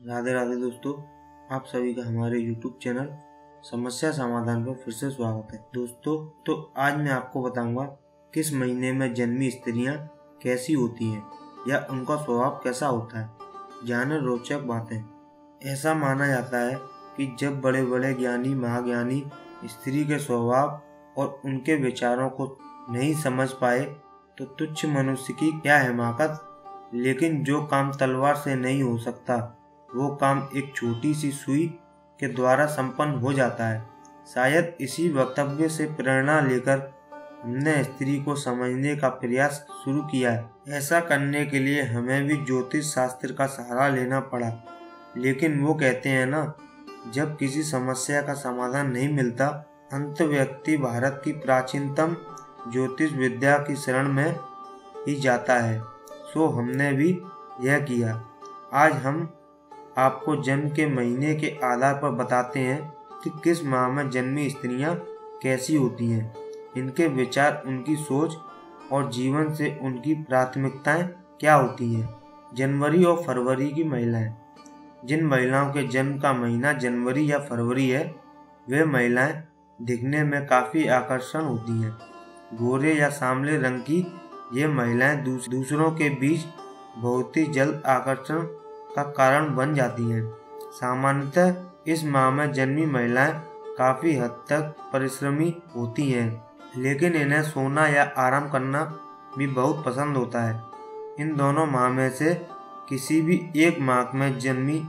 राधे राधे दोस्तों, आप सभी का हमारे YouTube चैनल समस्या समाधान पर फिर से स्वागत है। दोस्तों, तो आज मैं आपको बताऊंगा किस महीने में जन्मी स्त्रियां कैसी होती हैं या उनका स्वभाव कैसा होता है। जाने रोचक बातें। ऐसा माना जाता है कि जब बड़े बड़े ज्ञानी महाज्ञानी स्त्री के स्वभाव और उनके विचारों को नहीं समझ पाए तो तुच्छ मनुष्य की क्या हिमाकत। लेकिन जो काम तलवार से नहीं हो सकता वो काम एक छोटी सी सुई के द्वारा संपन्न हो जाता है। शायद इसी वक्तव्य से प्रेरणा लेकर हमने स्त्री को समझने का प्रयास शुरू किया है। ऐसा करने के लिए हमें भी ज्योतिष शास्त्र का सहारा लेना पड़ा। लेकिन वो कहते हैं ना, जब किसी समस्या का समाधान नहीं मिलता अंत व्यक्ति भारत की प्राचीनतम ज्योतिष विद्या की शरण में ही जाता है। सो हमने भी यह किया। आज हम आपको जन्म के महीने के आधार पर बताते हैं कि किस माह में जन्मी स्त्रियां कैसी होती हैं, इनके विचार, उनकी सोच और जीवन से उनकी प्राथमिकताएं क्या होती हैं। जनवरी और फरवरी की महिलाएं। जिन महिलाओं के जन्म का महीना जनवरी या फरवरी है वे महिलाएं दिखने में काफ़ी आकर्षण होती हैं। गोरे या सांवले रंग की ये महिलाएं दूसरों के बीच बहुत ही जल्द आकर्षण का कारण बन जाती हैं। सामान्यतः इस माह में जन्मी महिलाएं काफ़ी हद तक परिश्रमी होती हैं, लेकिन इन्हें सोना या आराम करना भी बहुत पसंद होता है। इन दोनों माह में से किसी भी एक माह में जन्मी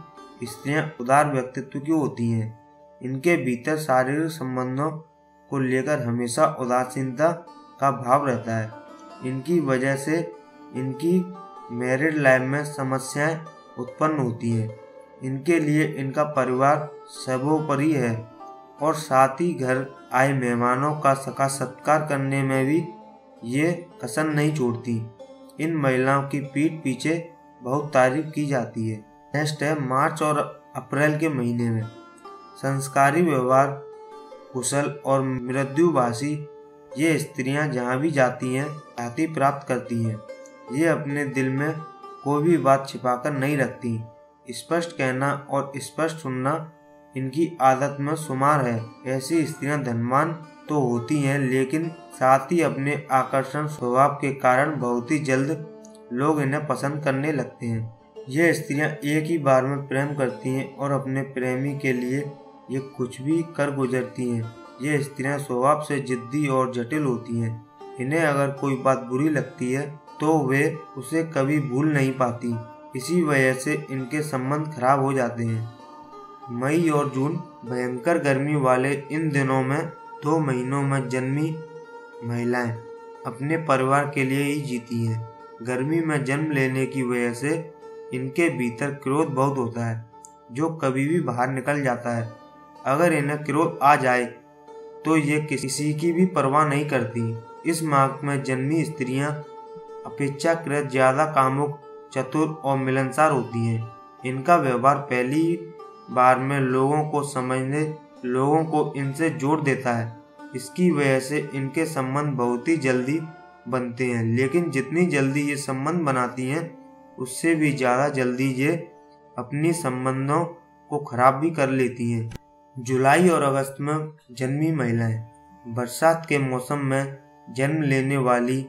स्त्रियां उदार व्यक्तित्व की होती हैं। इनके भीतर शारीरिक संबंधों को लेकर हमेशा उदासीनता का भाव रहता है। इनकी वजह से इनकी मैरिड लाइफ में समस्याएं उत्पन्न होती हैं। इनके लिए इनका परिवार सर्वोपरि है और साथ ही घर आए मेहमानों का सत्कार करने में भी ये कसर नहीं छोड़ती। इन महिलाओं की पीठ पीछे बहुत तारीफ की जाती है। नेक्स्ट है मार्च और अप्रैल के महीने में। संस्कारी व्यवहार, कुशल और मृदुभाषी ये स्त्रियां जहाँ भी जाती हैं ख्याति प्राप्त करती हैं। ये अपने दिल में कोई भी बात छिपाकर नहीं रखती। स्पष्ट कहना और स्पष्ट सुनना इनकी आदत में शुमार है। ऐसी स्त्रियां धनवान तो होती हैं, लेकिन साथ ही अपने आकर्षण स्वभाव के कारण बहुत ही जल्द लोग इन्हें पसंद करने लगते हैं। ये स्त्रियां एक ही बार में प्रेम करती हैं और अपने प्रेमी के लिए ये कुछ भी कर गुजरती हैं। ये स्त्रियां स्वभाव से जिद्दी और जटिल होती हैं। इन्हें अगर कोई बात बुरी लगती है तो वे उसे कभी भूल नहीं पाती। इसी वजह से इनके संबंध खराब हो जाते हैं। मई और जून। भयंकर गर्मी वाले इन दिनों में 2 महीनों में जन्मी महिलाएं अपने परिवार के लिए ही जीती हैं। गर्मी में जन्म लेने की वजह से इनके भीतर क्रोध बहुत होता है जो कभी भी बाहर निकल जाता है। अगर इन्हें क्रोध आ जाए तो ये किसी की भी परवाह नहीं करती। इस माह में जन्मी स्त्रियां अपेक्षाकृत ज्यादा कामुक, चतुर और मिलनसार होती हैं। इनका व्यवहार पहली बार में लोगों को समझने, लोगों को इनसे जोड़ देता है। इसकी वजह से इनके संबंध बहुत ही जल्दी बनते हैं, लेकिन जितनी जल्दी ये संबंध बनाती हैं उससे भी ज़्यादा जल्दी ये अपनी संबंधों को खराब भी कर लेती हैं। जुलाई और अगस्त में जन्मी महिलाएं। बरसात के मौसम में जन्म लेने वाली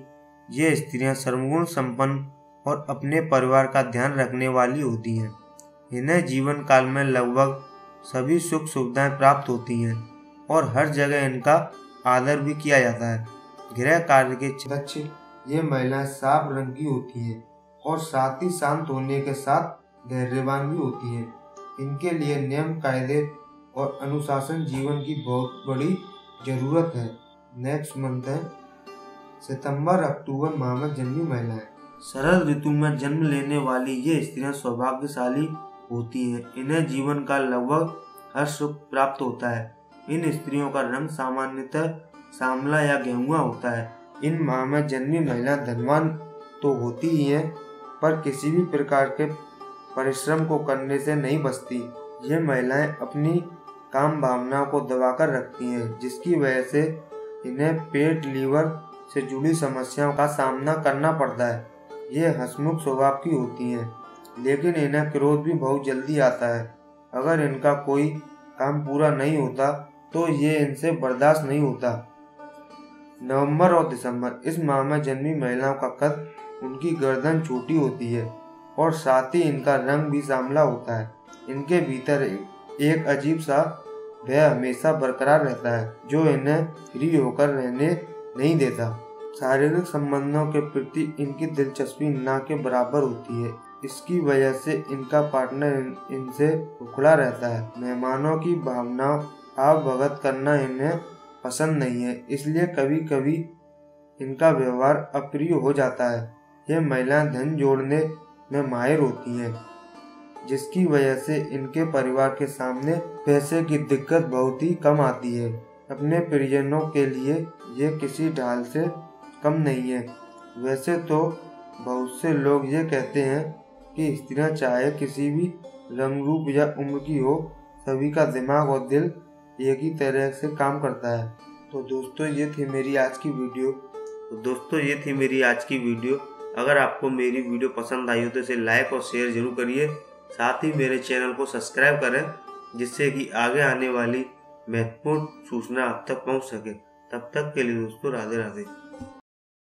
ये स्त्रियां सर्वगुण संपन्न और अपने परिवार का ध्यान रखने वाली होती हैं। इन्हें जीवन काल में लगभग सभी सुख सुविधाएं प्राप्त होती हैं और हर जगह इनका आदर भी किया जाता है। गृह कार्य के दक्ष ये महिलाएं साफ रंग की होती हैं और साथ ही शांत होने के साथ धैर्यवान भी होती हैं। इनके लिए नियम, कायदे और अनुशासन जीवन की बहुत बड़ी जरूरत है। नेक्स्ट मंथ है सितंबर अक्टूबर माह में जन्मी महिलाएं। शरद ऋतु में जन्म लेने वाली ये स्त्रियां सौभाग्यशाली होती हैं। इन्हें जीवन का लगभग हर सुख प्राप्त होता है। इन स्त्रियों का रंग सामान्यतः सांवला या गेहुआ होता है। इन माह में जन्मी महिला धनवान तो होती ही है, पर किसी भी प्रकार के परिश्रम को करने से नहीं बचती। ये महिलाएं अपनी काम भावनाओं को दबाकर रखती हैं, जिसकी वजह से इन्हें पेट, लीवर से जुड़ी समस्याओं का सामना करना पड़ता है। ये हंसमुख स्वभाव की होती हैं। लेकिन इन्हें क्रोध भी बहुत जल्दी आता है। अगर इनका कोई काम पूरा नहीं होता तो ये इनसे बर्दाश्त नहीं होता। नवंबर और दिसंबर, इस माह में जन्मी महिलाओं का कद, उनकी गर्दन छोटी होती है और साथ ही इनका रंग भी सांवला होता है। इनके भीतर एक अजीब सा भय हमेशा बरकरार रहता है जो इन्हें फ्री होकर रहने नहीं देता। शारीरिक संबंधों के प्रति इनकी दिलचस्पी ना के बराबर होती है। इसकी वजह से इनका पार्टनर इनसे उखड़ा रहता है। मेहमानों की भावनाओं आवभगत करना इन्हें पसंद नहीं है, इसलिए कभी कभी इनका व्यवहार अप्रिय हो जाता है। ये महिलाएं धन जोड़ने में माहिर होती हैं, जिसकी वजह से इनके परिवार के सामने पैसे की दिक्कत बहुत ही कम आती है। अपने प्रियजनों के लिए ये किसी ढाल से कम नहीं है। वैसे तो बहुत से लोग ये कहते हैं कि स्त्रियां चाहे किसी भी रंग, रूप या उम्र की हो, सभी का दिमाग और दिल एक ही तरह से काम करता है। तो दोस्तों ये थी मेरी आज की वीडियो। अगर आपको मेरी वीडियो पसंद आई हो तो इसे लाइक और शेयर जरूर करिए। साथ ही मेरे चैनल को सब्सक्राइब करें, जिससे कि आगे आने वाली महत्वपूर्ण सूचना आप तक पहुंच सके। तब तक के लिए दोस्तों, राधे राधे।